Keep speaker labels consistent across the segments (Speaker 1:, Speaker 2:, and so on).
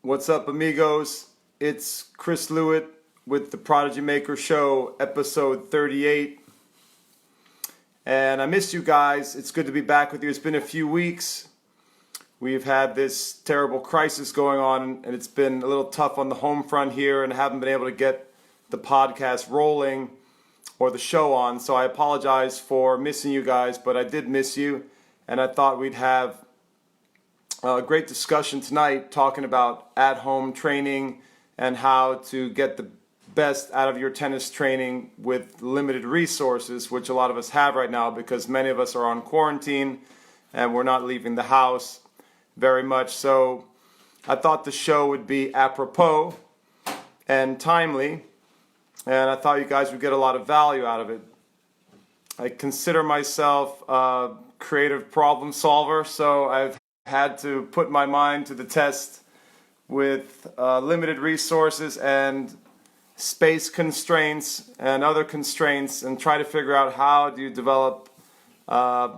Speaker 1: What's up, amigos? It's Chris Lewit with the Prodigy Maker Show, episode 38. And I missed you guys. It's good to be back with you. It's been a few weeks. We've had this terrible crisis going on, and it's been a little tough on the home front here, and I haven't been able to get the podcast rolling or the show on. So I apologize for missing you guys, but I did miss you, and I thought we'd have a great discussion tonight talking about at-home training and how to get the best out of your tennis training with limited resources, which a lot of us have right now because many of us are on quarantine and we're not leaving the house very much. So I thought the show would be apropos and timely, and I thought you guys would get a lot of value out of it. I consider myself a creative problem solver, so I've had to put my mind to the test with limited resources and space constraints and other constraints, and try to figure out how do you develop a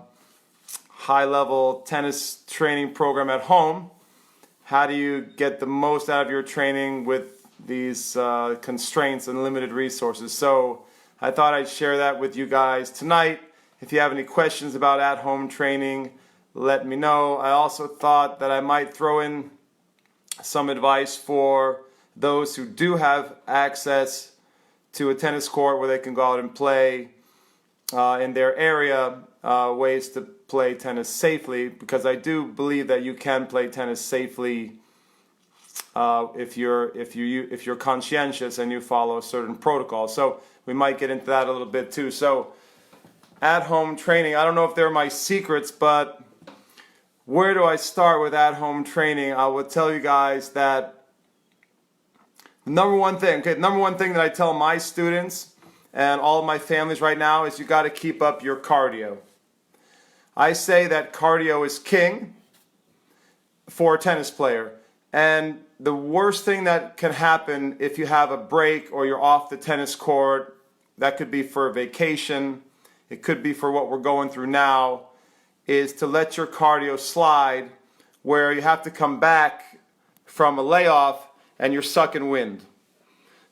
Speaker 1: high-level tennis training program at home. How do you get the most out of your training with these constraints and limited resources? So I thought I'd share that with you guys tonight. If you have any questions about at-home training, let me know. I also thought that I might throw in some advice for those who do have access to a tennis court where they can go out and play in their area, ways to play tennis safely, because I do believe that you can play tennis safely if you're conscientious and you follow a certain protocol. So we might get into that a little bit too. So at-home training, I don't know if they're my secrets, but where do I start with at-home training? I will tell you guys that the number one thing that I tell my students and all of my families right now is you got to keep up your cardio. I say that cardio is king for a tennis player. And the worst thing that can happen if you have a break or you're off the tennis court, that could be for a vacation, it could be for what we're going through now, is to let your cardio slide where you have to come back from a layoff and you're sucking wind.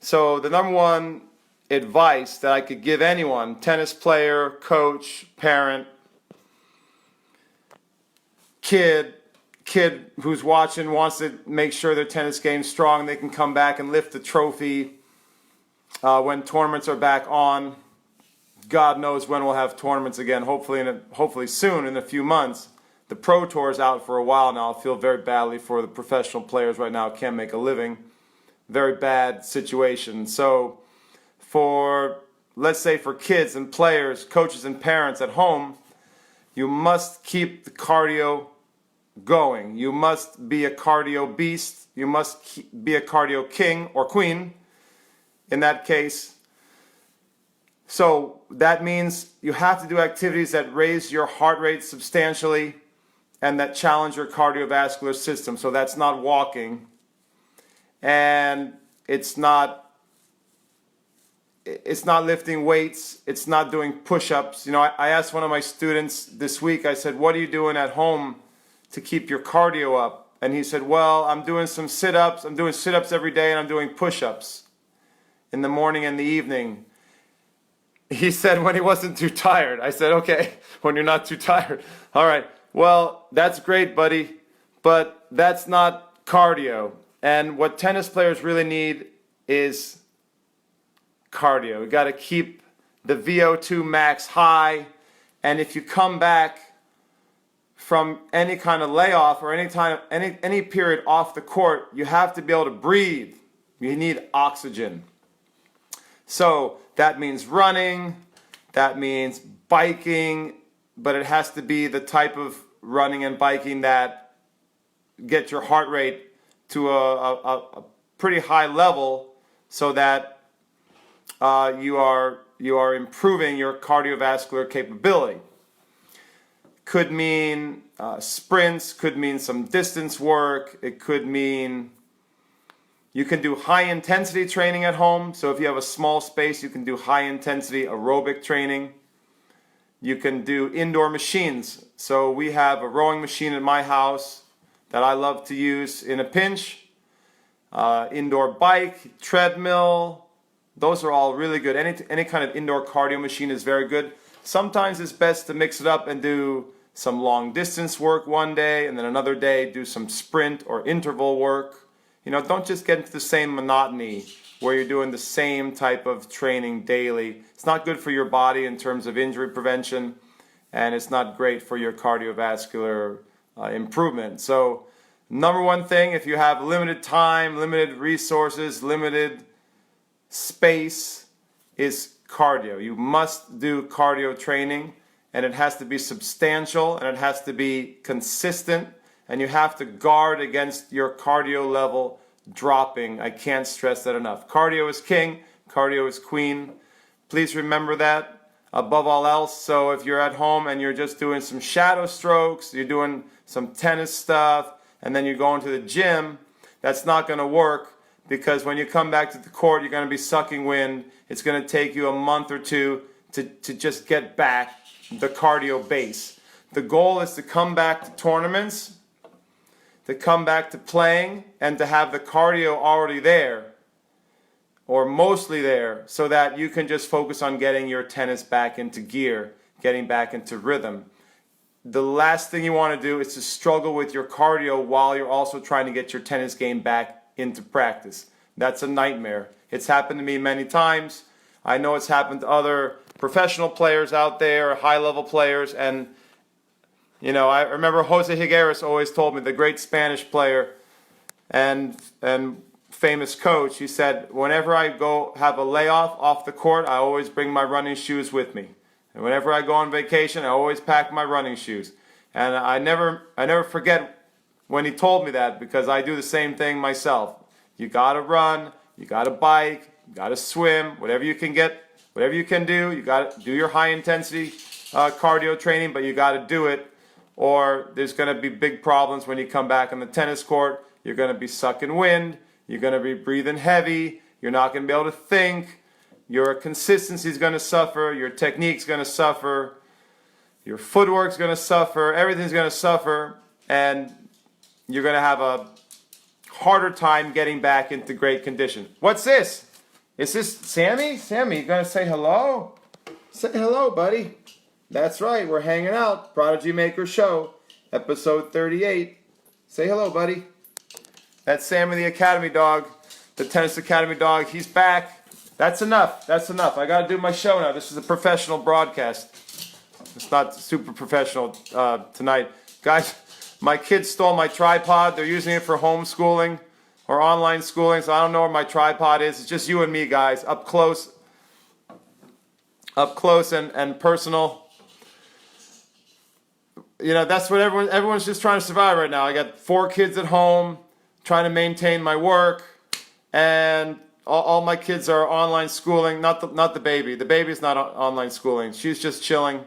Speaker 1: So the number one advice that I could give anyone, tennis player, coach, parent, kid who's watching, wants to make sure their tennis game's strong, they can come back and lift the trophy when tournaments are back on. God knows when we'll have tournaments again, hopefully soon, in a few months. The Pro Tour's out for a while now. I feel very badly for the professional players right now, can't make a living. Very bad situation. So let's say for kids and players, coaches and parents at home, you must keep the cardio going. You must be a cardio beast. You must be a cardio king or queen in that case. So that means you have to do activities that raise your heart rate substantially and that challenge your cardiovascular system. So that's not walking, and it's not lifting weights, it's not doing push-ups. You know, I asked one of my students this week, I said, what are you doing at home to keep your cardio up? And he said, well, I'm doing some sit-ups. I'm doing sit-ups every day, and I'm doing push-ups in the morning and the evening. He said when he wasn't too tired. I said, okay, when you're not too tired. All right, well, that's great, buddy, but that's not cardio. And what tennis players really need is cardio. You got to keep the VO2 max high, and if you come back from any kind of layoff or any period off the court, you have to be able to breathe. You need oxygen. So that means running, that means biking, but it has to be the type of running and biking that get your heart rate to a pretty high level so that you are improving your cardiovascular capability. Could mean sprints, could mean some distance work, it could mean you can do high-intensity training at home. So if you have a small space, you can do high-intensity aerobic training. You can do indoor machines. So we have a rowing machine at my house that I love to use in a pinch. indoor bike, treadmill. Those are all really good. Any kind of indoor cardio machine is very good. Sometimes it's best to mix it up and do some long distance work one day, and then another day do some sprint or interval work. Don't just get into the same monotony where you're doing the same type of training daily. It's not good for your body in terms of injury prevention, and it's not great for your cardiovascular improvement. So, number one thing, if you have limited time, limited resources, limited space, is cardio. You must do cardio training, and it has to be substantial, and it has to be consistent, and you have to guard against your cardio level dropping. I can't stress that enough. Cardio is king, cardio is queen. Please remember that above all else. So if you're at home and you're just doing some shadow strokes, you're doing some tennis stuff, and then you're going to the gym, that's not going to work, because when you come back to the court, you're going to be sucking wind. It's going to take you a month or two to just get back the cardio base. The goal is to come back to tournaments, to come back to playing, and to have the cardio already there, or mostly there, so that you can just focus on getting your tennis back into gear, getting back into rhythm. The last thing you want to do is to struggle with your cardio while you're also trying to get your tennis game back into practice. That's a nightmare. It's happened to me many times. I know it's happened to other professional players out there, high-level players, and I remember Jose Higueras always told me, the great Spanish player and famous coach, he said, whenever I go have a layoff off the court, I always bring my running shoes with me. And whenever I go on vacation, I always pack my running shoes. And I never forget when he told me that, because I do the same thing myself. You gotta run, you gotta bike, you gotta swim, whatever you can get, whatever you can do. You gotta do your high intensity cardio training, but you gotta do it, or there's gonna be big problems when you come back on the tennis court. You're gonna be sucking wind, you're gonna be breathing heavy, you're not gonna be able to think, your consistency is gonna suffer, your technique's gonna suffer, your footwork's gonna suffer, everything's gonna suffer, and you're going to have a harder time getting back into great condition. What's this? Is this Sammy? Sammy, you going to say hello? Say hello, buddy. That's right, we're hanging out. Prodigy Maker Show, episode 38. Say hello, buddy. That's Sammy the Academy dog, the Tennis Academy dog. He's back. That's enough. That's enough. I got to do my show now. This is a professional broadcast. It's not super professional tonight. Guys, my kids stole my tripod. They're using it for homeschooling or online schooling, so I don't know where my tripod is. It's just you and me, guys, up close and personal. That's what everyone's just trying to survive right now. I got 4 kids at home, trying to maintain my work, and all my kids are online schooling. Not the baby. The baby's not online schooling. She's just chilling.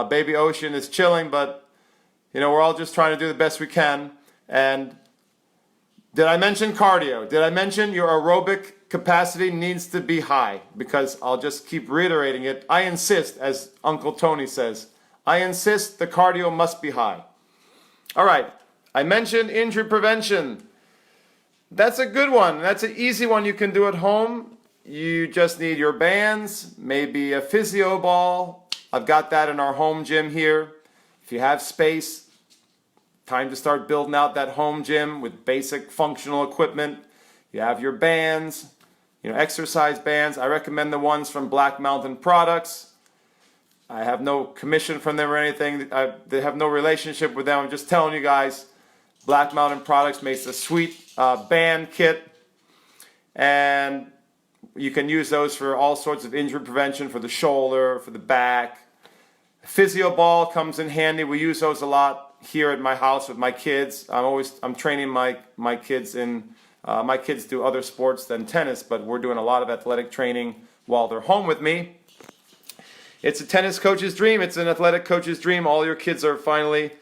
Speaker 1: Baby Ocean is chilling, but we're all just trying to do the best we can. And did I mention cardio? Did I mention your aerobic capacity needs to be high? Because I'll just keep reiterating it. I insist, as Uncle Tony says, I insist the cardio must be high. All right, I mentioned injury prevention. That's a good one. That's an easy one you can do at home. You just need your bands, maybe a physio ball. I've got that in our home gym here. If you have space, time to start building out that home gym with basic functional equipment. You have your bands, exercise bands. I recommend the ones from Black Mountain Products. I have no commission from them or anything. They have no relationship with them. I'm just telling you guys, Black Mountain Products makes a sweet band kit, and you can use those for all sorts of injury prevention, for the shoulder, for the back. Physio ball comes in handy. We use those a lot here at my house with my kids. I'm training my kids in. My kids do other sports than tennis, but we're doing a lot of athletic training while they're home with me. It's a tennis coach's dream. It's an athletic coach's dream. All your kids are finally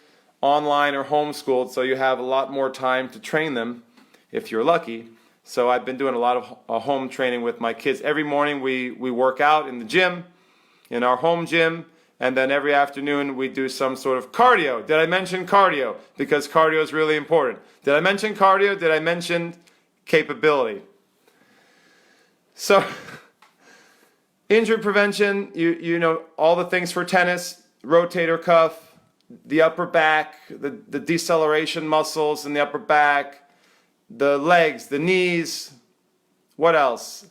Speaker 1: online or homeschooled, so you have a lot more time to train them if you're lucky. So I've been doing a lot of home training with my kids. Every morning we work out in the gym, in our home gym, and then every afternoon we do some sort of cardio. Did I mention cardio? Because cardio is really important. Did I mention cardio? Did I mention capability. So, injury prevention, you know, all the things for tennis, rotator cuff, the upper back, the deceleration muscles in the upper back, the legs, the knees, what else?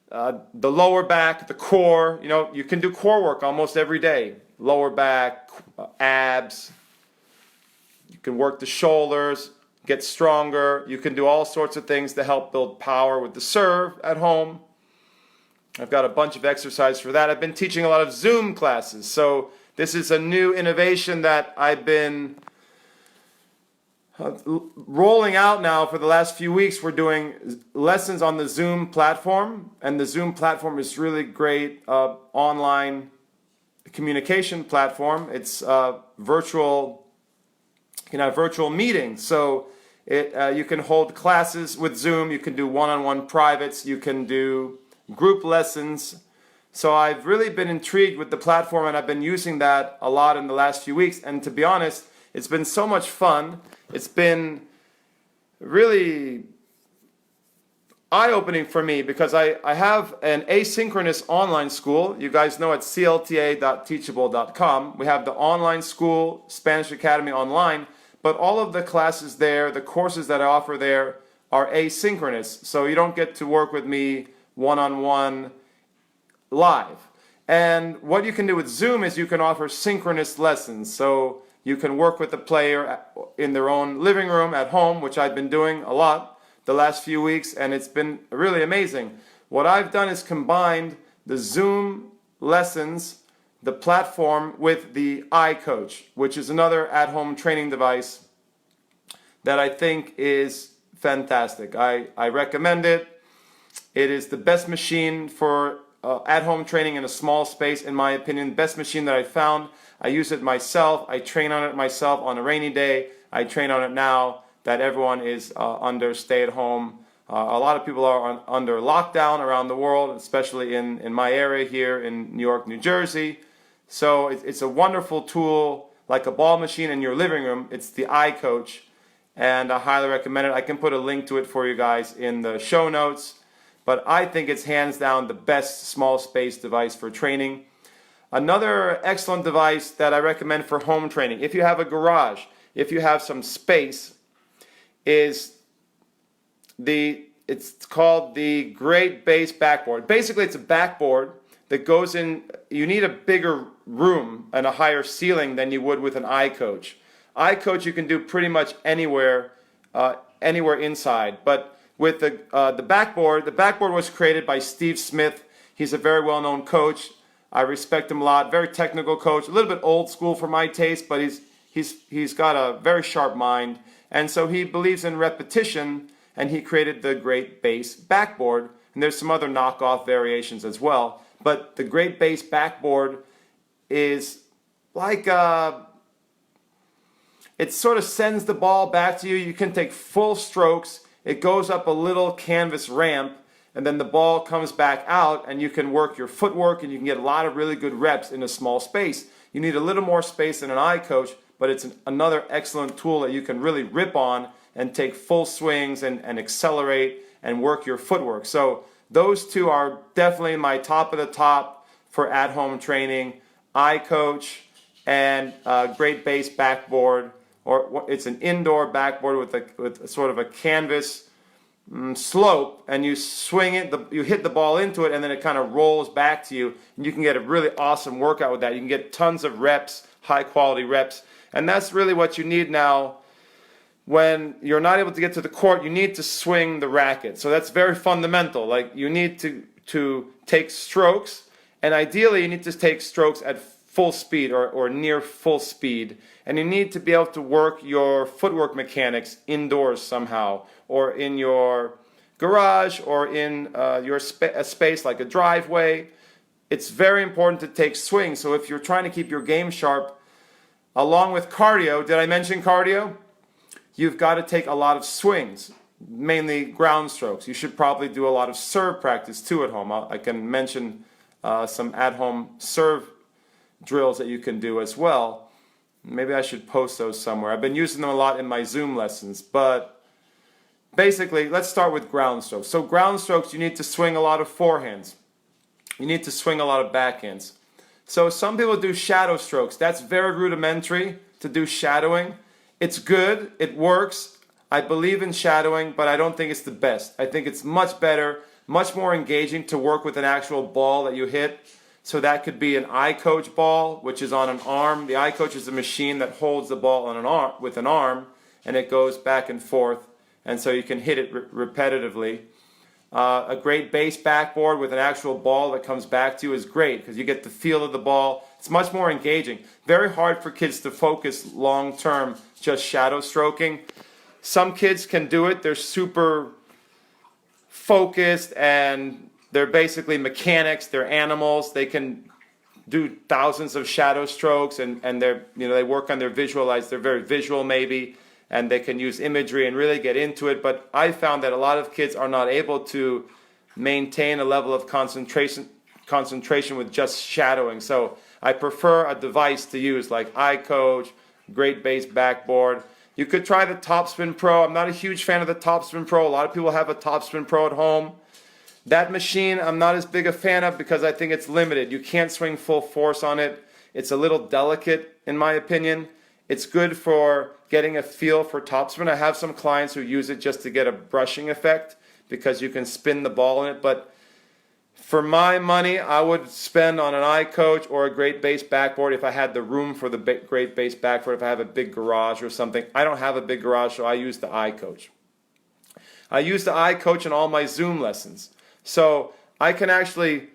Speaker 1: The lower back, the core, you know, you can do core work almost every day. Lower back, abs, you can work the shoulders, get stronger. You can do all sorts of things to help build power with the serve at home. I've got a bunch of exercises for that. I've been teaching a lot of Zoom classes. So this is a new innovation that I've been rolling out now for the last few weeks. We're doing lessons on the Zoom platform. And the Zoom platform is really great online communication platform. It's virtual, you can have virtual meetings. So you can hold classes with Zoom. You can do one-on-one privates. You can do group lessons. So I've really been intrigued with the platform, and I've been using that a lot in the last few weeks. And to be honest, it's been so much fun. It's been really eye-opening for me because I have an asynchronous online school. You guys know at clta.teachable.com. We have the online school, Spanish Academy Online, but all of the classes there, the courses that I offer there are asynchronous. So you don't get to work with me one-on-one live. And what you can do with Zoom is you can offer synchronous lessons. So you can work with the player in their own living room at home, which I've been doing a lot the last few weeks, and it's been really amazing. What I've done is combined the Zoom lessons, the platform, with the iCoach, which is another at-home training device that I think is fantastic. I recommend it. It is the best machine for at-home training in a small space, in my opinion. Best machine that I found. I use it myself. I train on it myself on a rainy day. I train on it now that everyone is under stay-at-home. A lot of people are under lockdown around the world, especially in my area here in New York, New Jersey. So it's a wonderful tool, like a ball machine in your living room. It's the iCoach, and I highly recommend it. I can put a link to it for you guys in the show notes. But I think it's hands down the best small space device for training. Another excellent device that I recommend for home training, if you have a garage, if you have some space, is it's called the Great Base Backboard. Basically, it's a backboard that goes in. You need a bigger room and a higher ceiling than you would with an iCoach. iCoach you can do pretty much anywhere inside, but with the backboard was created by Steve Smith. He's a very well-known coach. I respect him a lot. Very technical coach, a little bit old school for my taste, but he's got a very sharp mind, and so he believes in repetition. And he created the Great Base Backboard, and there's some other knockoff variations as well. But the Great Base Backboard is like it sort of sends the ball back to you. You can take full strokes. It goes up a little canvas ramp, and then the ball comes back out, and you can work your footwork, and you can get a lot of really good reps in a small space. You need a little more space than an iCoach, but it's another excellent tool that you can really rip on and take full swings and accelerate and work your footwork. So those two are definitely my top of the top for at-home training. iCoach and Great Base Backboard, or it's an indoor backboard with sort of a canvas slope, and you swing it, you hit the ball into it, and then it kind of rolls back to you, and you can get a really awesome workout with that. You can get tons of reps, high quality reps, and that's really what you need now. When you're not able to get to the court, you need to swing the racket. So that's very fundamental. Like, you need to take strokes, and ideally you need to take strokes at full speed or near full speed. And you need to be able to work your footwork mechanics indoors somehow, or in your garage, or in a space like a driveway. It's very important to take swings. So if you're trying to keep your game sharp, along with cardio, did I mention cardio? You've got to take a lot of swings, mainly ground strokes. You should probably do a lot of serve practice too at home. I can mention some at-home serve drills that you can do as well. Maybe I should post those somewhere. I've been using them a lot in my Zoom lessons, but basically, let's start with ground strokes. So ground strokes, you need to swing a lot of forehands. You need to swing a lot of backhands. So some people do shadow strokes. That's very rudimentary to do shadowing. It's good. It works. I believe in shadowing, but I don't think it's the best. I think it's much better, much more engaging to work with an actual ball that you hit. So that could be an iCoach ball, which is on an arm. The iCoach is a machine that holds the ball on an arm with an arm, and it goes back and forth, and so you can hit it repetitively. A great bass backboard with an actual ball that comes back to you is great because you get the feel of the ball. It's much more engaging. Very hard for kids to focus long term just shadow stroking. Some kids can do it. They're super focused and they're basically mechanics. They're animals. They can do thousands of shadow strokes and they work on their visualize. They're very visual maybe. And they can use imagery and really get into it. But I found that a lot of kids are not able to maintain a level of concentration with just shadowing. So I prefer a device to use like iCoach, great bass backboard. You could try the Topspin Pro. I'm not a huge fan of the Topspin Pro. A lot of people have a Topspin Pro at home. That machine I'm not as big a fan of because I think it's limited. You can't swing full force on it. It's a little delicate in my opinion. It's good for getting a feel for topspin. I have some clients who use it just to get a brushing effect because you can spin the ball in it. But for my money, I would spend on an iCoach or a great bass backboard if I had the room for the great bass backboard, if I have a big garage or something. I don't have a big garage, so I use the iCoach. I use the iCoach in all my Zoom lessons. So I can actually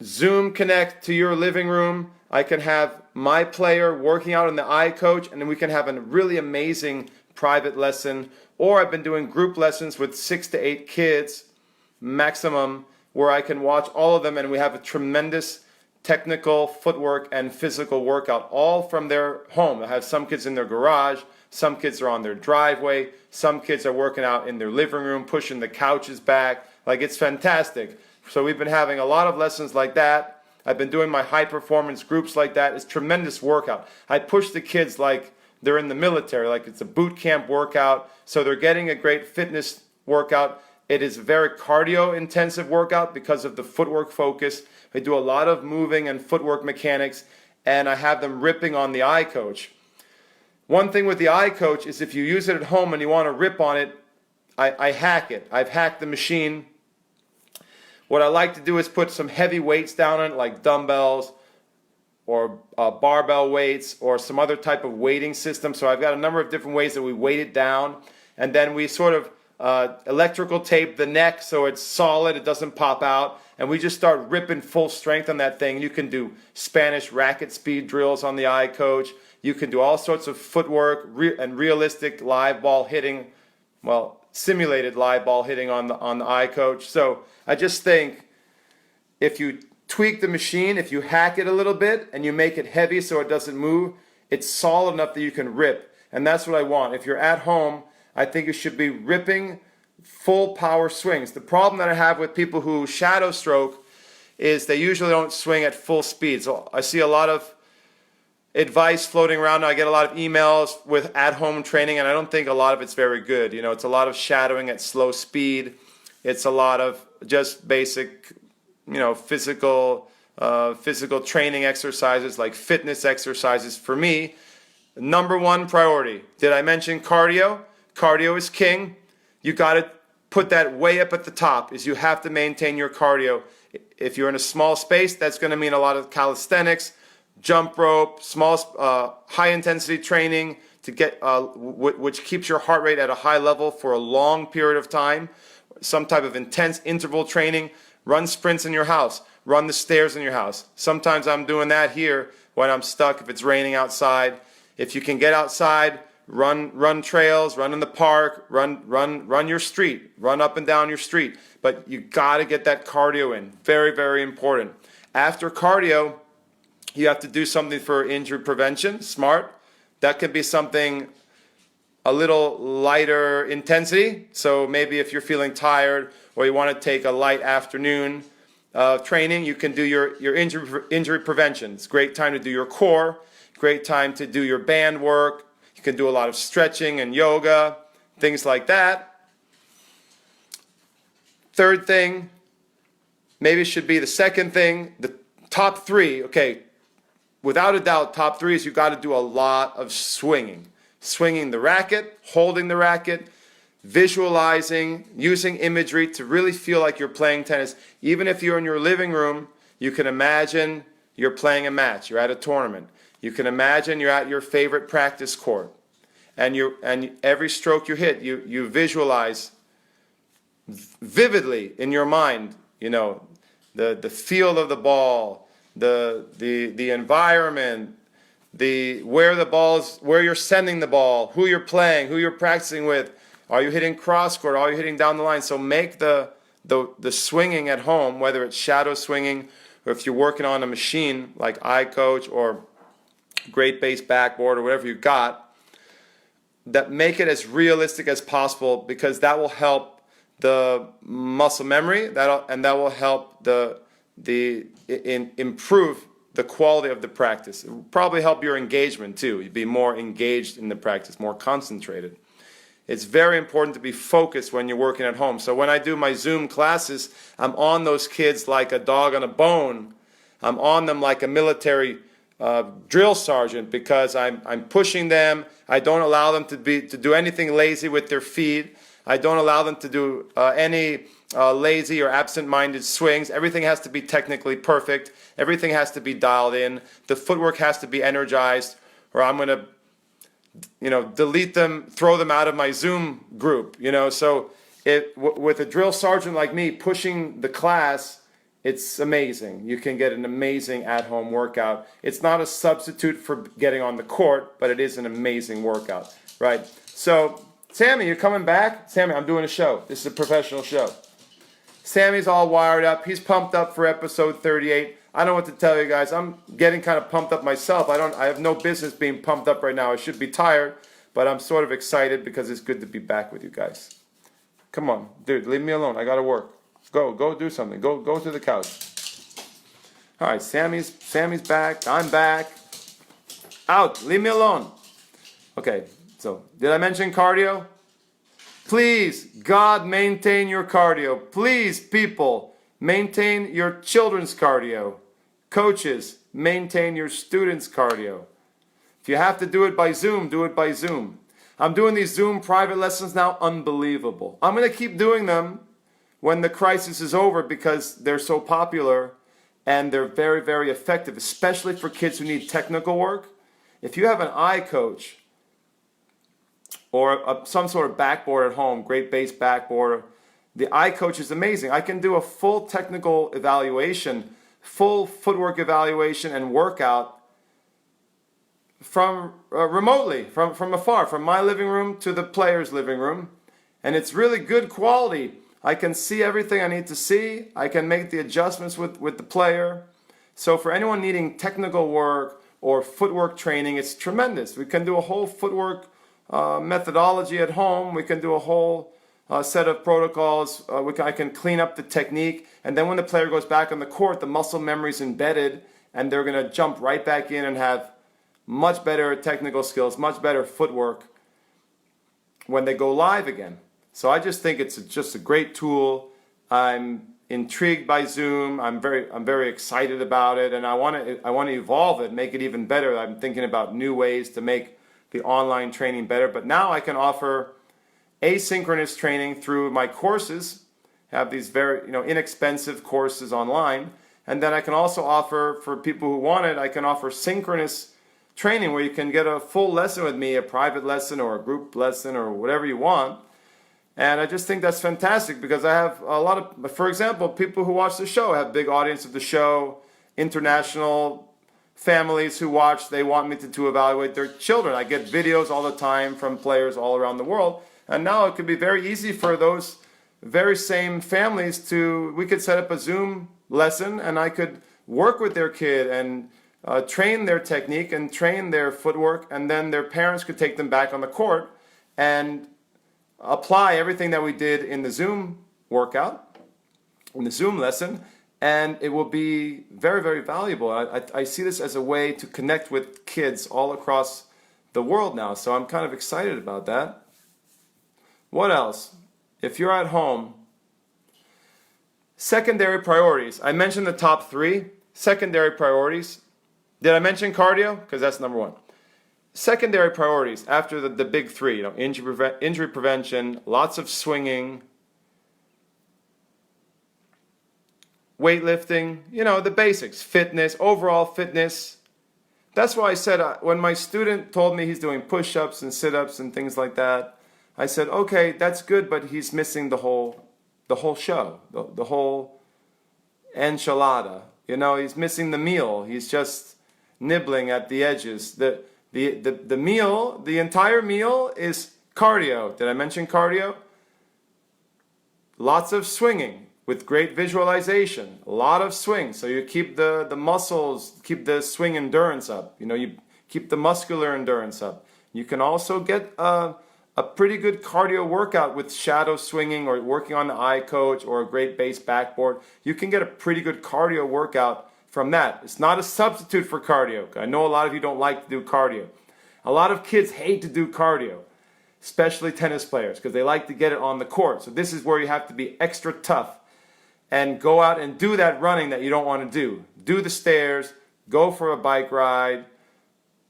Speaker 1: Zoom connect to your living room. I can have my player working out in the iCoach, and then we can have a really amazing private lesson. Or I've been doing group lessons with 6 to 8 kids maximum, where I can watch all of them, and we have a tremendous technical footwork and physical workout, all from their home. I have some kids in their garage, some kids are on their driveway, some kids are working out in their living room, pushing the couches back. Like, it's fantastic. So we've been having a lot of lessons like that. I've been doing my high performance groups like that. It's tremendous workout. I push the kids like they're in the military, like it's a boot camp workout. So they're getting a great fitness workout. It is a very cardio intensive workout because of the footwork focus. I do a lot of moving and footwork mechanics, and I have them ripping on the iCoach. One thing with the iCoach is if you use it at home and you want to rip on it, I hack it. I've hacked the machine. What I like to do is put some heavy weights down on it, like dumbbells or barbell weights or some other type of weighting system. So I've got a number of different ways that we weight it down. And then we sort of electrical tape the neck so it's solid, it doesn't pop out. And we just start ripping full strength on that thing. You can do Spanish racket speed drills on the iCoach. You can do all sorts of footwork and realistic live ball hitting, well, simulated live ball hitting on the iCoach. So I just think if you tweak the machine, if you hack it a little bit and you make it heavy so it doesn't move, it's solid enough that you can rip. And that's what I want. If you're at home, I think you should be ripping full power swings. The problem that I have with people who shadow stroke is they usually don't swing at full speed. So I see a lot of advice floating around. I get a lot of emails with at-home training, and I don't think a lot of it's very good. You know, it's a lot of shadowing at slow speed. It's a lot of just basic, physical training exercises, like fitness exercises. For me, number one priority. Did I mention cardio? Cardio is king. You got to put that way up at the top. Is you have to maintain your cardio. If you're in a small space, that's going to mean a lot of calisthenics, jump rope, small, high-intensity training to get, which keeps your heart rate at a high level for a long period of time. Some type of intense interval training. Run sprints in your house. Run the stairs in your house. Sometimes I'm doing that here when I'm stuck, if it's raining outside. If you can get outside, run trails, run in the park, run your street, run up and down your street. But you got to get that cardio in. Very, very important. After cardio, you have to do something for injury prevention. Smart. That can be something a little lighter intensity. So maybe if you're feeling tired or you want to take a light afternoon training, you can do your injury prevention. It's a great time to do your core, great time to do your band work. You can do a lot of stretching and yoga, things like that. third thing, maybe it should be the second thing. The top three, okay, without a doubt, top three is you got to do a lot of swinging. Swinging the racket, holding the racket, visualizing, using imagery to really feel like you're playing tennis. Even if you're in your living room, you can imagine you're playing a match, you're at a tournament. You can imagine you're at your favorite practice court. And every stroke you hit, you visualize vividly in your mind, the feel of the ball, the environment, where you're sending the ball, who you're playing, who you're practicing with. Are you hitting cross court? Are you hitting down the line? So make the swinging at home, whether it's shadow swinging or if you're working on a machine like iCoach or Great Base Backboard or whatever you got, that make it as realistic as possible, because that will help the muscle memory, and that will help improve the quality of the practice. It will probably help your engagement too. You'd be more engaged in the practice, more concentrated. It's very important to be focused when you're working at home. So when I do my Zoom classes, I'm on those kids like a dog on a bone. I'm on them like a military drill sergeant, because I'm pushing them. I don't allow them to do anything lazy with their feet. I don't allow them to do any lazy or absent-minded swings. Everything has to be technically perfect. Everything has to be dialed in. The footwork has to be energized, or I'm going to delete them, throw them out of my Zoom group. So with a drill sergeant like me pushing the class, it's amazing. You can get an amazing at-home workout. It's not a substitute for getting on the court, but it is an amazing workout, right? So, Sammy, you're coming back? Sammy, I'm doing a show. This is a professional show. Sammy's all wired up. He's pumped up for episode 38. I don't know what to tell you guys. I'm getting kind of pumped up myself. I have no business being pumped up right now. I should be tired, but I'm sort of excited because it's good to be back with you guys. Come on, dude, leave me alone. I got to work. Go do something. Go to the couch. All right, Sammy's back. I'm back. Out. Leave me alone. Okay, so did I mention cardio? Please, God, maintain your cardio. Please, people, maintain your children's cardio. Coaches, maintain your students' cardio. If you have to do it by Zoom, do it by Zoom. I'm doing these Zoom private lessons now. Unbelievable. I'm going to keep doing them when the crisis is over, because they're so popular and they're very, very effective, especially for kids who need technical work. If you have an iCoach or some sort of backboard at home, Great Base Backboard, the iCoach is amazing. I can do a full technical evaluation, full footwork evaluation and workout from remotely, from afar, from my living room to the player's living room. And it's really good quality. I can see everything I need to see. I can make the adjustments with the player. So for anyone needing technical work or footwork training, it's tremendous. We can do a whole footwork methodology at home. We can do a whole set of protocols. I can clean up the technique. And then when the player goes back on the court, the muscle memory is embedded, and they're going to jump right back in and have much better technical skills, much better footwork when they go live again. So I just think it's just a great tool. I'm intrigued by Zoom. I'm very excited about it, and I want to evolve it, make it even better. I'm thinking about new ways to make the online training better. But now I can offer asynchronous training through my courses. Have these very inexpensive courses online, and then I can also offer, for people who want it, I can offer synchronous training where you can get a full lesson with me, a private lesson or a group lesson or whatever you want. And I just think that's fantastic, because I have a lot of, for example, people who watch the show, I have a big audience of the show, international families who watch, they want me to evaluate their children. I get videos all the time from players all around the world. And now it could be very easy for those very same families we could set up a Zoom lesson, and I could work with their kid and train their technique and train their footwork, and then their parents could take them back on the court and apply everything that we did in the Zoom workout, in the Zoom lesson, and it will be very, very valuable. I see this as a way to connect with kids all across the world now, so I'm kind of excited about that. What else? If you're at home Secondary priorities. I mentioned the top 3. Secondary priorities. Did I mention cardio? Because that's number 1. Secondary priorities after the big 3. You know, injury prevention, lots of swinging, weightlifting, you know, the basics, fitness, overall fitness. That's why I said when my student told me he's doing push-ups and sit-ups and things like that, I said, okay, that's good, but he's missing the whole show, the whole enchilada. You know, he's missing the meal. He's just nibbling at the edges. The meal, the entire meal is cardio. Did I mention cardio? Lots of swinging with great visualization. A lot of swing. So you keep the muscles, keep the swing endurance up. You know, you keep the muscular endurance up. You can also get a pretty good cardio workout with shadow swinging or working on the eye coach or a great base backboard. You can get a pretty good cardio workout from that. It's not a substitute for cardio. I know a lot of you don't like to do cardio. A lot of kids hate to do cardio, especially tennis players, because they like to get it on the court. So this is where you have to be extra tough and go out and do that running that you don't want to do. Do the stairs, go for a bike ride,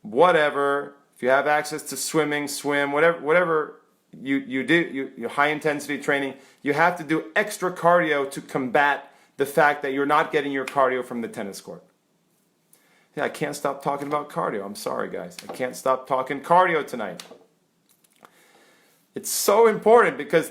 Speaker 1: whatever. If you have access to swimming, swim, whatever you do, you high intensity training, you have to do extra cardio to combat the fact that you're not getting your cardio from the tennis court. Yeah, I can't stop talking about cardio. I'm sorry, guys. I can't stop talking cardio tonight. It's so important because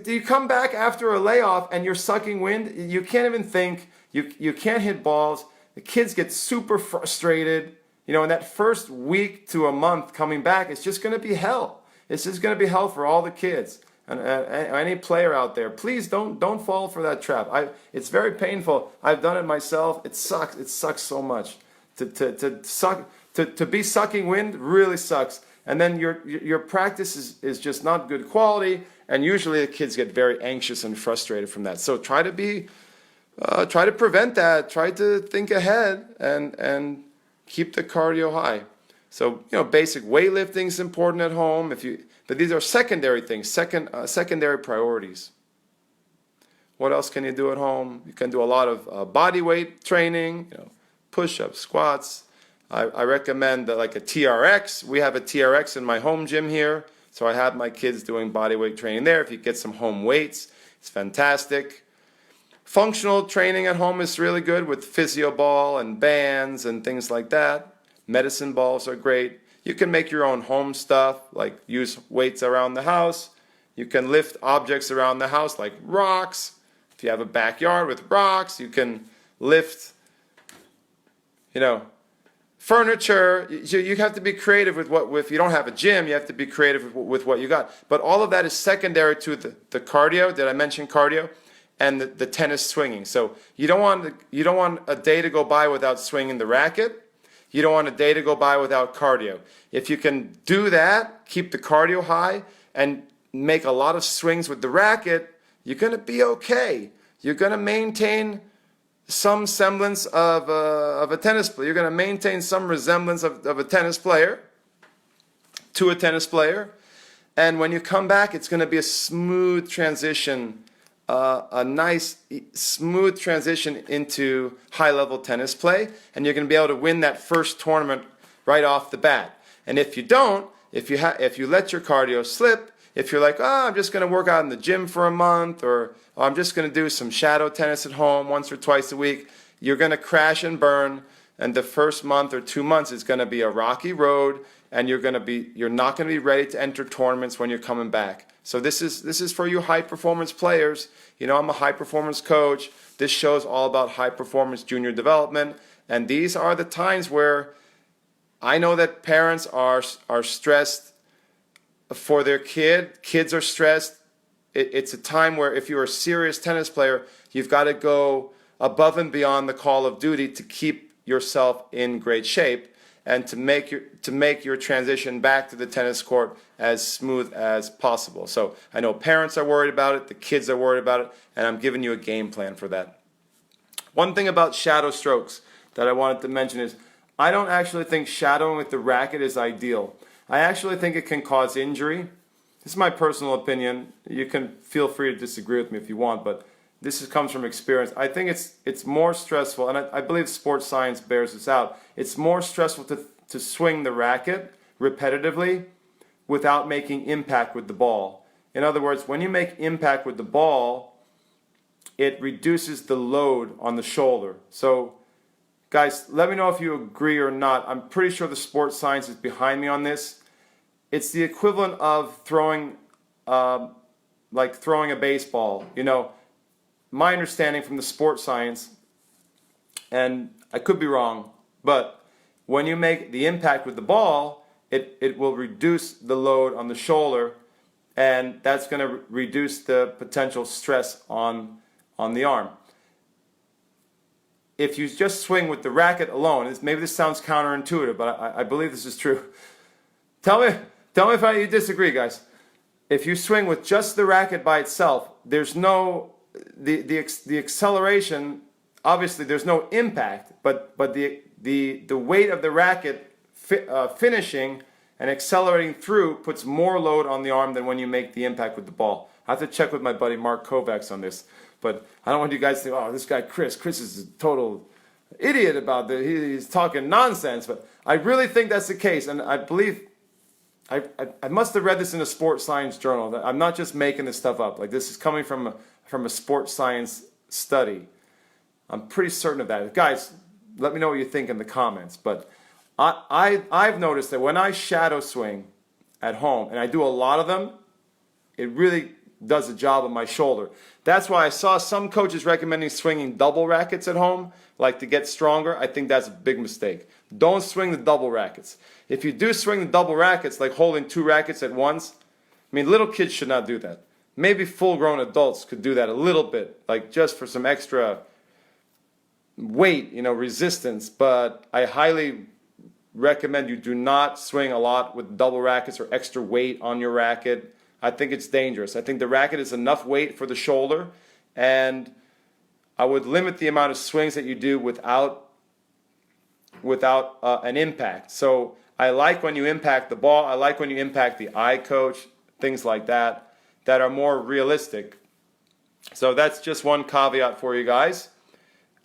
Speaker 1: you come back after a layoff and you're sucking wind. You can't even think. You can't hit balls. The kids get super frustrated. You know, in that first week to a month coming back, it's just going to be hell. It's just going to be hell for all the kids. And any player out there, please don't fall for that trap. It's very painful. I've done it myself. It sucks. It sucks so much. To be sucking wind really sucks. And then your practice is just not good quality. And usually the kids get very anxious and frustrated from that. So try to prevent that. Try to think ahead and keep the cardio high. So, you know, basic weightlifting is important at home. But these are secondary things, secondary priorities. What else can you do at home? You can do a lot of body weight training, you know, push-ups, squats. I recommend like a TRX. We have a TRX in my home gym here, so I have my kids doing body weight training there. If you get some home weights, it's fantastic. Functional training at home is really good with physio ball and bands and things like that. Medicine balls are great. You can make your own home stuff, like use weights around the house. You can lift objects around the house, like rocks. If you have a backyard with rocks, you can lift, you know, furniture. You have to be creative with if you don't have a gym, you have to be creative with what you got. But all of that is secondary to the cardio. Did I mention cardio? And the tennis swinging. So you don't want a day to go by without swinging the racket. You don't want a day to go by without cardio. If you can do that, keep the cardio high, and make a lot of swings with the racket, you're going to be okay. You're going to maintain some semblance of a tennis player. You're going to maintain some resemblance of a tennis player to a tennis player. And when you come back, it's going to be a smooth transition, a nice, smooth transition into high-level tennis play, and you're going to be able to win that first tournament right off the bat. And if you don't, if you let your cardio slip, if you're like, I'm just going to work out in the gym for a month, or I'm just going to do some shadow tennis at home once or twice a week, you're going to crash and burn, and the first month or 2 months is going to be a rocky road, and you're not going to be ready to enter tournaments when you're coming back. So this is for you high performance players. You know, I'm a high performance coach. This show's all about high performance junior development, and these are the times where I know that parents are stressed for their kid. Kids are stressed. It's a time where if you're a serious tennis player, you've got to go above and beyond the call of duty to keep yourself in great shape and to make your transition back to the tennis court as smooth as possible. So I know parents are worried about it, the kids are worried about it, and I'm giving you a game plan for that. One thing about shadow strokes that I wanted to mention is I don't actually think shadowing with the racket is ideal. I actually think it can cause injury. This is my personal opinion. You can feel free to disagree with me if you want, but comes from experience. I think it's more stressful, and I believe sports science bears this out. It's more stressful to swing the racket repetitively without making impact with the ball. In other words, when you make impact with the ball, it reduces the load on the shoulder. So, guys, let me know if you agree or not. I'm pretty sure the sports science is behind me on this. It's the equivalent of throwing a baseball. You know, my understanding from the sports science, and I could be wrong, but when you make the impact with the ball, it will reduce the load on the shoulder, and that's going to reduce the potential stress on the arm. If you just swing with the racket alone, maybe this sounds counterintuitive, but I believe this is true. Tell me if you disagree, guys. If you swing with just the racket by itself, there's no the acceleration. Obviously, there's no impact, but the weight of the racket finishing and accelerating through puts more load on the arm than when you make the impact with the ball. I have to check with my buddy Mark Kovacs on this, but I don't want you guys to think, oh, this guy Chris is a total idiot about this. He's talking nonsense, but I really think that's the case, and I believe I must have read this in a sports science journal. I'm not just making this stuff up. Like, this is coming from a sports science study. I'm pretty certain of that. Guys, let me know what you think in the comments. But I've noticed that when I shadow swing at home, and I do a lot of them, it really does a job on my shoulder. That's why I saw some coaches recommending swinging double rackets at home, like to get stronger. I think that's a big mistake. Don't swing the double rackets. If you do swing the double rackets, like holding two rackets at once, I mean, little kids should not do that. Maybe full-grown adults could do that a little bit, like just for some extra weight, resistance. But I highly recommend you do not swing a lot with double rackets or extra weight on your racket. I think it's dangerous. I think the racket is enough weight for the shoulder, and I would limit the amount of swings that you do without an impact. So I like when you impact the ball. I like when you impact the eye coach, things like that are more realistic. So that's just one caveat for you guys.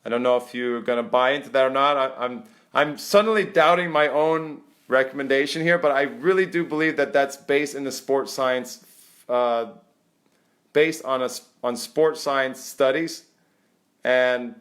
Speaker 1: I don't know if you're going to buy into that or not. I'm suddenly doubting my own recommendation here, but I really do believe that that's based in the sports science, based on sports science studies, and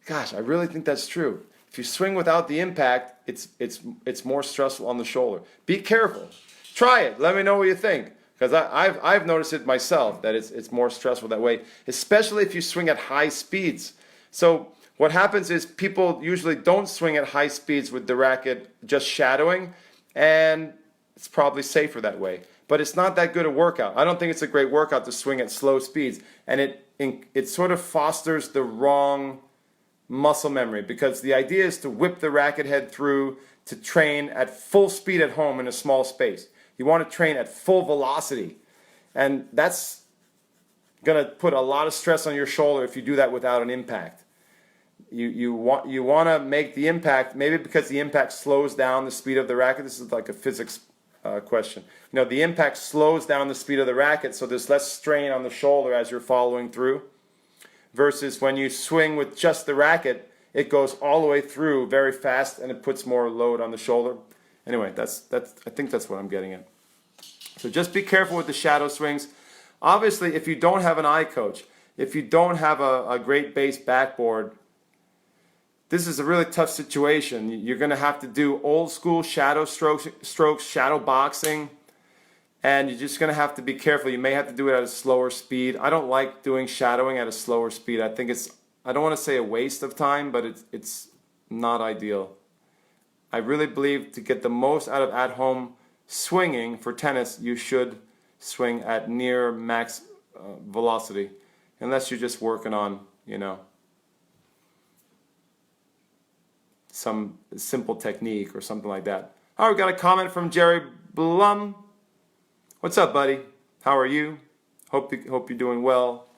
Speaker 1: gosh, I really think that's true. If you swing without the impact, it's more stressful on the shoulder. Be careful. Try it. Let me know what you think, because I've noticed it myself that it's more stressful that way, especially if you swing at high speeds. So what happens is people usually don't swing at high speeds with the racket just shadowing, and it's probably safer that way. But it's not that good a workout. I don't think it's a great workout to swing at slow speeds, and it sort of fosters the wrong muscle memory, because the idea is to whip the racket head through to train at full speed at home in a small space. You want to train at full velocity, and that's going to put a lot of stress on your shoulder if you do that without an impact. You want to make the impact, maybe because the impact slows down the speed of the racket. This is like a physics question. The impact slows down the speed of the racket, so there's less strain on the shoulder as you're following through. Versus when you swing with just the racket, it goes all the way through very fast, and it puts more load on the shoulder. Anyway, that's I think that's what I'm getting at. So just be careful with the shadow swings. Obviously, if you don't have an eye coach, if you don't have a great base backboard, this is a really tough situation. You're going to have to do old school shadow strokes, shadow boxing. And you're just going to have to be careful. You may have to do it at a slower speed. I don't like doing shadowing at a slower speed. I think I don't want to say a waste of time, but it's not ideal. I really believe to get the most out of at-home swinging for tennis, you should swing at near max velocity, unless you're just working on, some simple technique or something like that. All right, we got a comment from Jerry Blum. What's up, buddy? How are you? Hope you're doing well.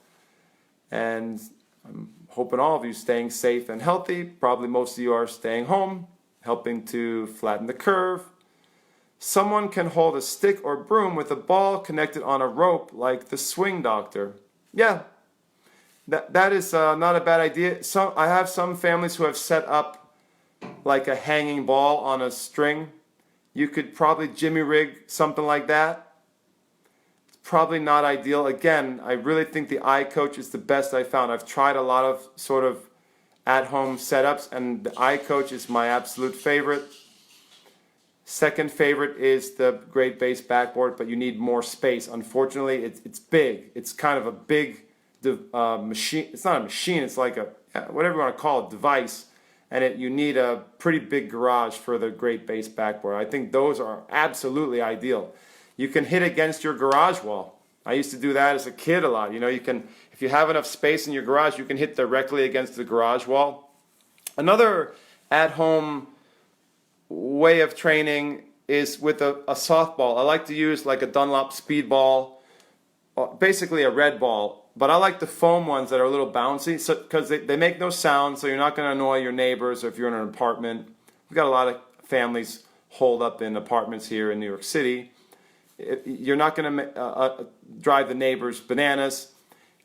Speaker 1: And I'm hoping all of you staying safe and healthy. Probably most of you are staying home, helping to flatten the curve. Someone can hold a stick or broom with a ball connected on a rope like the swing doctor. Yeah, that is not a bad idea. I have some families who have set up like a hanging ball on a string. You could probably jimmy rig something like that. It's probably not ideal. Again, I really think the iCoach is the best I found. I've tried a lot of sort of at-home setups, and the iCoach is my absolute favorite. Second favorite is the great base backboard, but you need more space. Unfortunately, it's big. It's kind of a big machine. It's not a machine. It's like a whatever you want to call it, device, and you need a pretty big garage for the great base backboard. I think those are absolutely ideal. You can hit against your garage wall. I used to do that as a kid a lot. You know, you can, if you have enough space in your garage, you can hit directly against the garage wall. Another at-home way of training is with a softball. I like to use like a Dunlop speed ball, basically a red ball, but I like the foam ones that are a little bouncy because they make no sound, so you're not going to annoy your neighbors. Or if you're in an apartment, we've got a lot of families holed up in apartments here in New York City. You're not going to drive the neighbors bananas,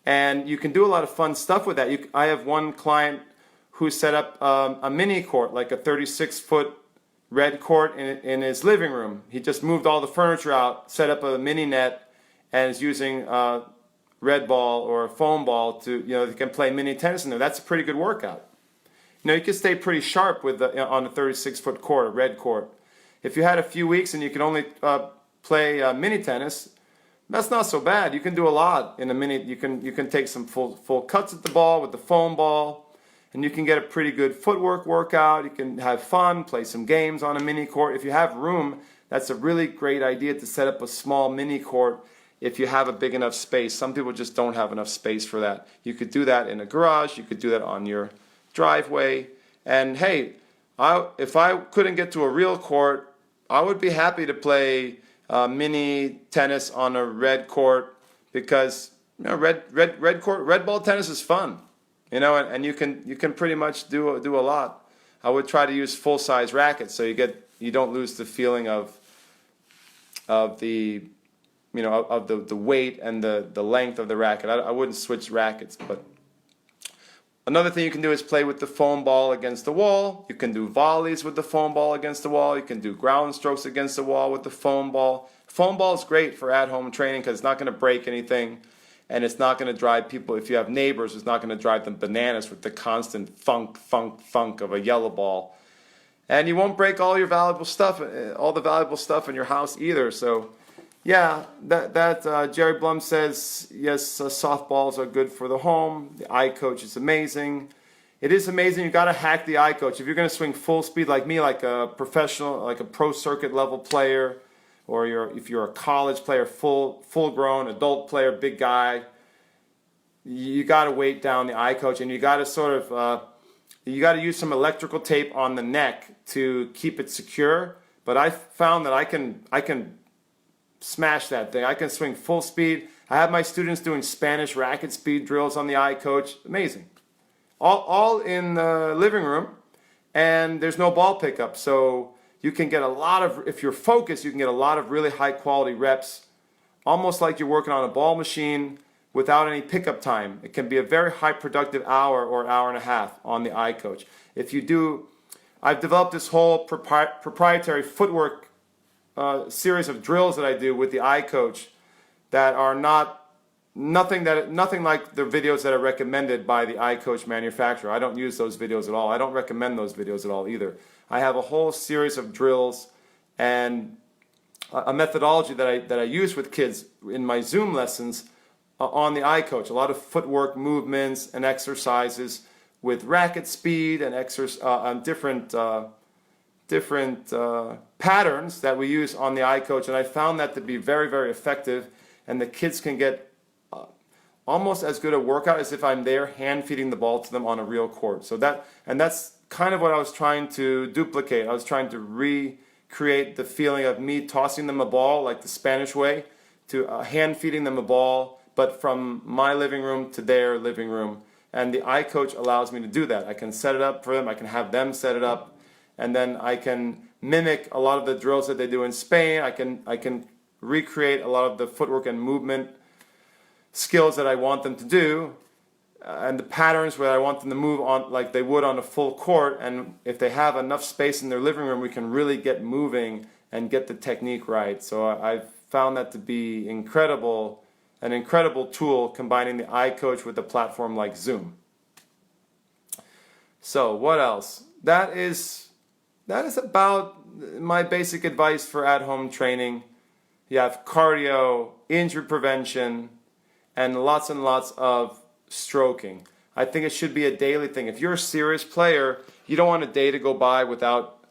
Speaker 1: and you can do a lot of fun stuff with that. I have one client who set up a mini court, like a 36-foot red court in his living room. He just moved all the furniture out, set up a mini net, and is using red ball or a foam ball to, they can play mini tennis in there. That's a pretty good workout. You can stay pretty sharp with on a 36-foot court, a red court. If you had a few weeks and you can only play mini tennis, that's not so bad. You can do a lot in a mini. You can take some full cuts at the ball with the foam ball, and you can get a pretty good footwork workout. You can have fun, play some games on a mini court. If you have room, that's a really great idea to set up a small mini court if you have a big enough space. Some people just don't have enough space for that. You could do that in a garage. You could do that on your driveway. And hey, if I couldn't get to a real court, I would be happy to play mini tennis on a red court, because red ball tennis is fun. And you can pretty much do a lot. I would try to use full size rackets so you don't lose the feeling of the weight and the length of the racket. I wouldn't switch rackets, but another thing you can do is play with the foam ball against the wall. You can do volleys with the foam ball against the wall. You can do ground strokes against the wall with the foam ball. Foam ball is great for at-home training because it's not going to break anything. And it's not going to drive people, if you have neighbors, it's not going to drive them bananas with the constant funk of a yellow ball. And you won't break all the valuable stuff in your house either. So, yeah, that Jerry Blum says, yes, softballs are good for the home. The iCoach is amazing. It is amazing. You got to hack the iCoach. If you're going to swing full speed like me, like a professional, like a pro circuit level player, or if you're a college player, full-grown adult player, big guy, you got to weight down the iCoach, and you got to you got to use some electrical tape on the neck to keep it secure. But I found that I can smash that thing. I can swing full speed. I have my students doing Spanish racket speed drills on the iCoach. Amazing. All in the living room, and there's no ball pickup, so you can get if you're focused, you can get a lot of really high quality reps, almost like you're working on a ball machine without any pickup time. It can be a very high productive hour or hour and a half on the iCoach. I've developed this whole proprietary footwork series of drills that I do with the iCoach that are nothing like the videos that are recommended by the iCoach manufacturer. I don't use those videos at all. I don't recommend those videos at all either. I have a whole series of drills and a methodology that I use with kids in my Zoom lessons on the iCoach. A lot of footwork movements and exercises with racket speed and different patterns that we use on the iCoach. And I found that to be very, very effective. And the kids can get almost as good a workout as if I'm there hand feeding the ball to them on a real court. That's kind of what I was trying to duplicate. I was trying to recreate the feeling of me tossing them a ball like the Spanish way, to hand feeding them a ball, but from my living room to their living room. And the iCoach allows me to do that. I can set it up for them. I can have them set it up, and then I can mimic a lot of the drills that they do in Spain. I can recreate a lot of the footwork and movement skills that I want them to do. and the patterns where I want them to move on like they would on a full court. And if they have enough space in their living room, we can really get moving and get the technique right. So I've found that to be an incredible tool, combining the iCoach with a platform like Zoom. So what else? That is about my basic advice for at-home training. You have cardio, injury prevention, and lots of stroking. I think it should be a daily thing. If you're a serious player, you don't want a day to go by without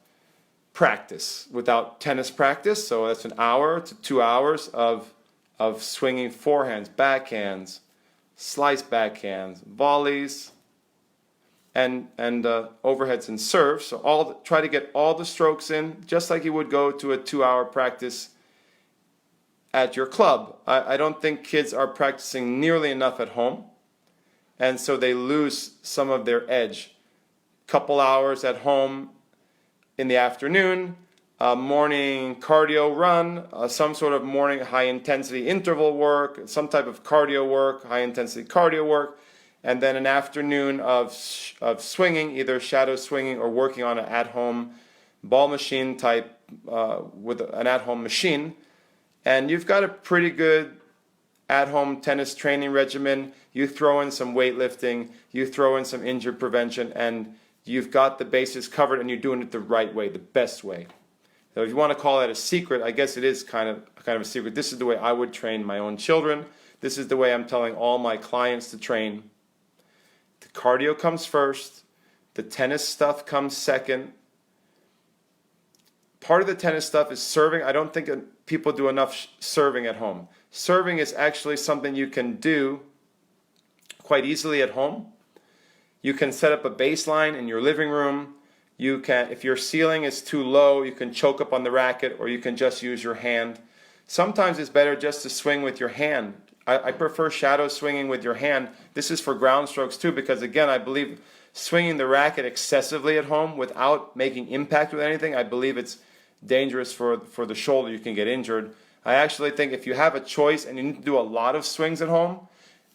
Speaker 1: practice, without tennis practice. So that's an hour to 2 hours of swinging forehands, backhands, slice backhands, volleys, and overheads and serves. So try to get all the strokes in, just like you would go to a 2-hour practice at your club. I don't think kids are practicing nearly enough at home, and so they lose some of their edge. Couple hours at home in the afternoon, morning cardio run, some sort of morning high-intensity interval work, some type of cardio work, high-intensity cardio work, and then an afternoon of swinging, either shadow swinging or working on an at-home ball machine type with an at-home machine. And you've got a pretty good at-home tennis training regimen. You throw in some weightlifting, you throw in some injury prevention, and you've got the bases covered, and you're doing it the right way, the best way. So if you want to call that a secret, I guess it is kind of a secret. This is the way I would train my own children. This is the way I'm telling all my clients to train. The cardio comes first. The tennis stuff comes second. Part of the tennis stuff is serving. I don't think people do enough serving at home. Serving is actually something you can do quite easily at home. You can set up a baseline in your living room. You can, if your ceiling is too low, you can choke up on the racket, or you can just use your hand. Sometimes it's better just to swing with your hand. I prefer shadow swinging with your hand. This is for ground strokes too, because again, I believe swinging the racket excessively at home without making impact with anything, I believe it's dangerous for the shoulder. You can get injured. I actually think if you have a choice and you need to do a lot of swings at home,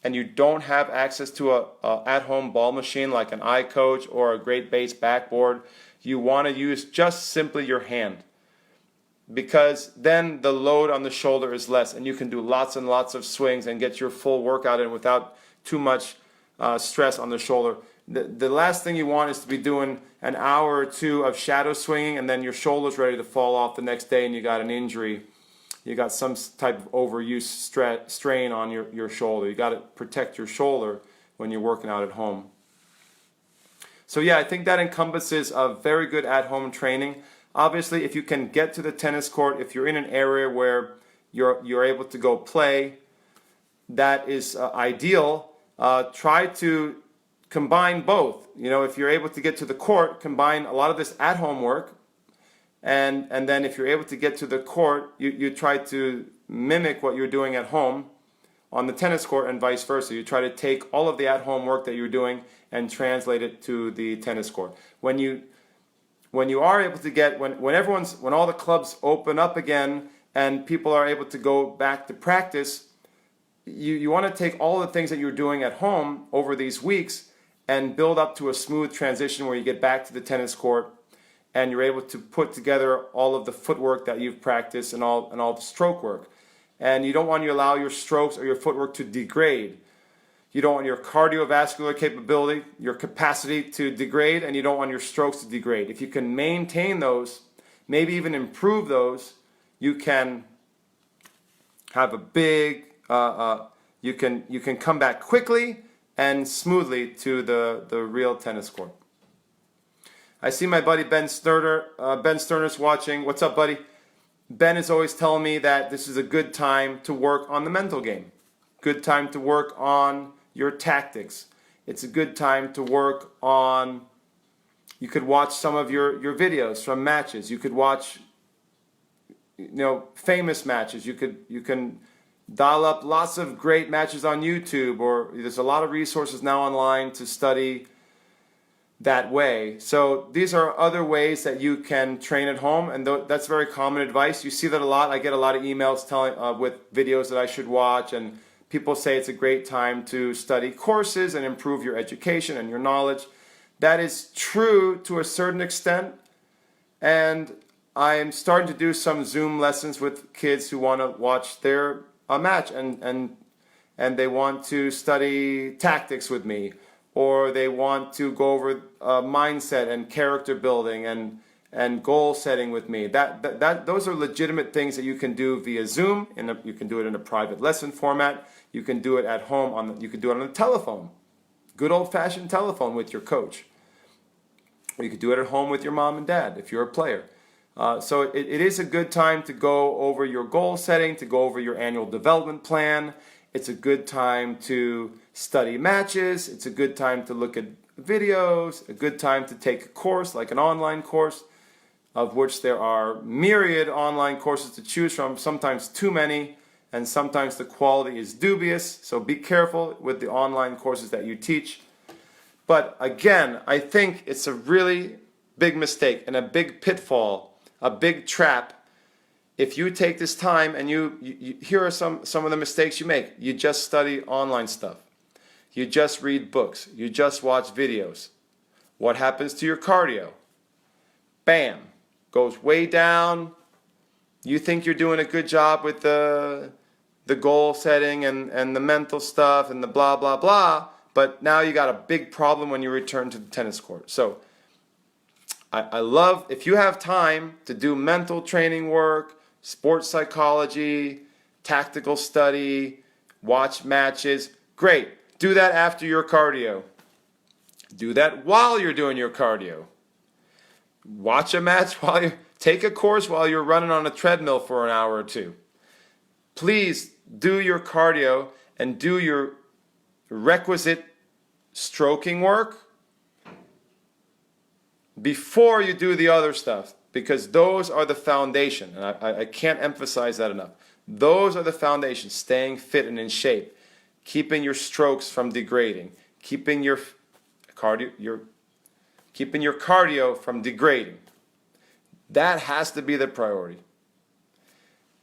Speaker 1: and you don't have access to a at-home ball machine like an iCoach or a great base backboard, you want to use just simply your hand, because then the load on the shoulder is less, and you can do lots and lots of swings and get your full workout in without too much stress on the shoulder. The last thing you want is to be doing an hour or two of shadow swinging, and then your shoulder's ready to fall off the next day and you got an injury. You got some type of overuse strain on your shoulder. You got to protect your shoulder when you're working out at home. So yeah, I think that encompasses a very good at-home training. Obviously, if you can get to the tennis court, if you're in an area where you're able to go play, that is ideal. Try to combine both. You know, if you're able to get to the court, combine a lot of this at-home work. And then if you're able to get to the court, you try to mimic what you're doing at home on the tennis court, and vice versa. You try to take all of the at-home work that you're doing and translate it to the tennis court. When you are able to get, when all the clubs open up again and people are able to go back to practice, you want to take all the things that you're doing at home over these weeks and build up to a smooth transition where you get back to the tennis court and you're able to put together all of the footwork that you've practiced and all the stroke work. And you don't want to allow your strokes or your footwork to degrade. You don't want your cardiovascular capability, your capacity to degrade, and you don't want your strokes to degrade. If you can maintain those, maybe even improve those, you can have a big, you can come back quickly and smoothly to the real tennis court. I see my buddy Ben Sterner. Ben Sterner's watching. What's up, buddy? Ben is always telling me that this is a good time to work on the mental game. Good time to work on your tactics. It's a good time to work on, you could watch some of your videos from matches. You could watch, famous matches. You can dial up lots of great matches on YouTube, or there's a lot of resources now online to study that way. So these are other ways that you can train at home, and that's very common advice. You see that a lot. I get a lot of emails telling with videos that I should watch and people say it's a great time to study courses and improve your education and your knowledge. That is true to a certain extent. And I'm starting to do some Zoom lessons with kids who want to watch their match and they want to study tactics with me, or they want to go over mindset and character building and goal setting with me. Those are legitimate things that you can do via Zoom. You can do it in a private lesson format. You can do it at home. You can do it on the telephone, good old-fashioned telephone with your coach. Or you could do it at home with your mom and dad if you're a player. So it is a good time to go over your goal setting, to go over your annual development plan. It's a good time to study matches. It's a good time to look at videos, a good time to take a course, like an online course, of which there are myriad online courses to choose from, sometimes too many, and sometimes the quality is dubious. So be careful with the online courses that you teach. But again, I think it's a really big mistake and a big pitfall, a big trap. If you take this time and you here are some of the mistakes you make. You just study online stuff. You just read books. You just watch videos. What happens to your cardio? Bam, goes way down. You think you're doing a good job with the goal setting and the mental stuff and the blah, blah, blah. But now you got a big problem when you return to the tennis court. So I love, if you have time to do mental training work, sports psychology, tactical study, watch matches, great. Do that after your cardio. Do that while you're doing your cardio. Watch a match take a course while you're running on a treadmill for an hour or two. Please do your cardio and do your requisite stroking work before you do the other stuff, because those are the foundation, and I can't emphasize that enough. Those are the foundations: staying fit and in shape, keeping your strokes from degrading, keeping your cardio from degrading. That has to be the priority.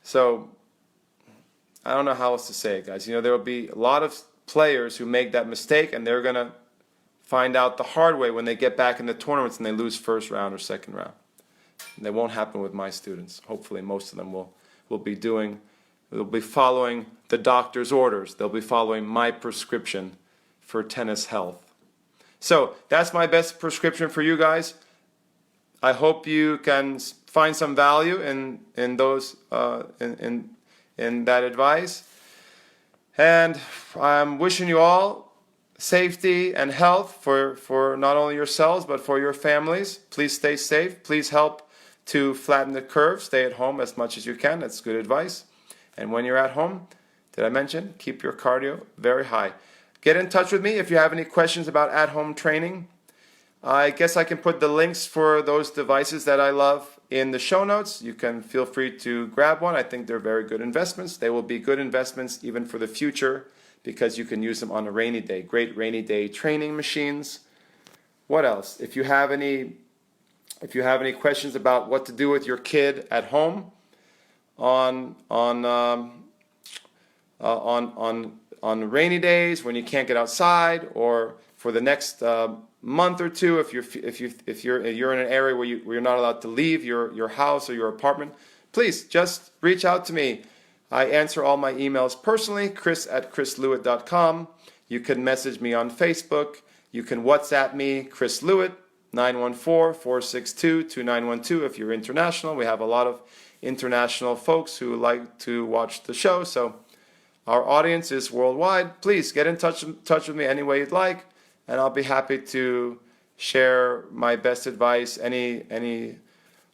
Speaker 1: So I don't know how else to say it, guys. There will be a lot of players who make that mistake, and they're going to find out the hard way when they get back in the tournaments and they lose first round or second round. And that won't happen with my students. Hopefully most of them will be following the doctor's orders. They'll be following my prescription for tennis health. So that's my best prescription for you guys. I hope you can find some value in those in that advice. And I'm wishing you all safety and health for not only yourselves but for your families. Please stay safe. Please help to flatten the curve. Stay at home as much as you can. That's good advice. And when you're at home, did I mention, keep your cardio very high. Get in touch with me if you have any questions about at-home training. I guess I can put the links for those devices that I love in the show notes. You can feel free to grab one. I think they're very good investments. They will be good investments even for the future because you can use them on a rainy day. Great rainy day training machines. What else? If you have any questions about what to do with your kid at home on rainy days when you can't get outside, or for the next month or two, if you're in an area where you're not allowed to leave your house or your apartment, please just reach out to me. I answer all my emails personally, chris@chrislewit.com. You can message me on Facebook. You can WhatsApp me, Chris Lewit, 914-462-2912 if you're international. We have a lot of international folks who like to watch the show, so our audience is worldwide. Please get in touch with me any way you'd like, and I'll be happy to share my best advice, any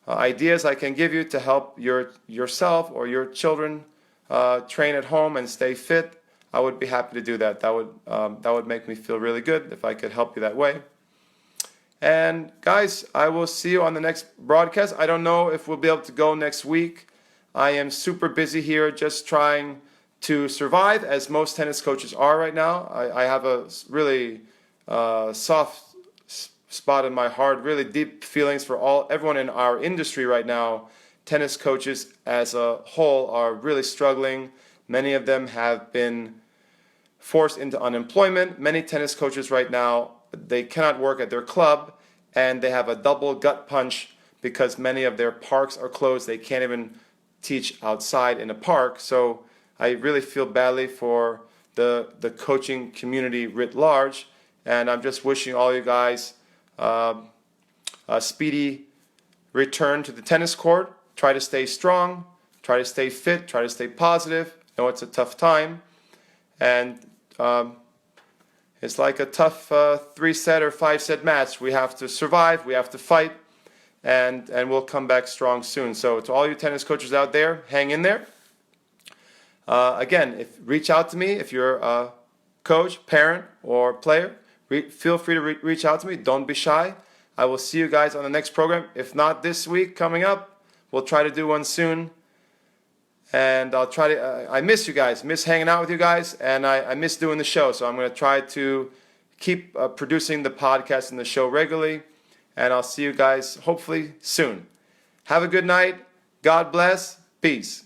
Speaker 1: ideas I can give you to help yourself or your children train at home and stay fit. I would be happy to do that. That would make me feel really good if I could help you that way. And guys, I will see you on the next broadcast. I don't know if we'll be able to go next week. I am super busy here just trying to survive, as most tennis coaches are right now. I have a really soft spot in my heart, really deep feelings for everyone in our industry right now. Tennis coaches as a whole are really struggling. Many of them have been forced into unemployment. Many tennis coaches right now, they cannot work at their club, and they have a double gut punch because many of their parks are closed. They can't even teach outside in a park. So I really feel badly for the coaching community writ large, and I'm just wishing all you guys a speedy return to the tennis court. Try to stay strong, try to stay fit, try to stay positive. I know it's a tough time, and it's like a tough 3-set or 5-set match. We have to survive, we have to fight, and we'll come back strong soon. So to all you tennis coaches out there, hang in there. Again, reach out to me if you're a coach, parent, or player. Feel free to reach out to me. Don't be shy. I will see you guys on the next program. If not this week coming up, we'll try to do one soon. And I'll try to, I miss you guys, miss hanging out with you guys, and I miss doing the show. So I'm going to try to keep producing the podcast and the show regularly. And I'll see you guys hopefully soon. Have a good night. God bless. Peace.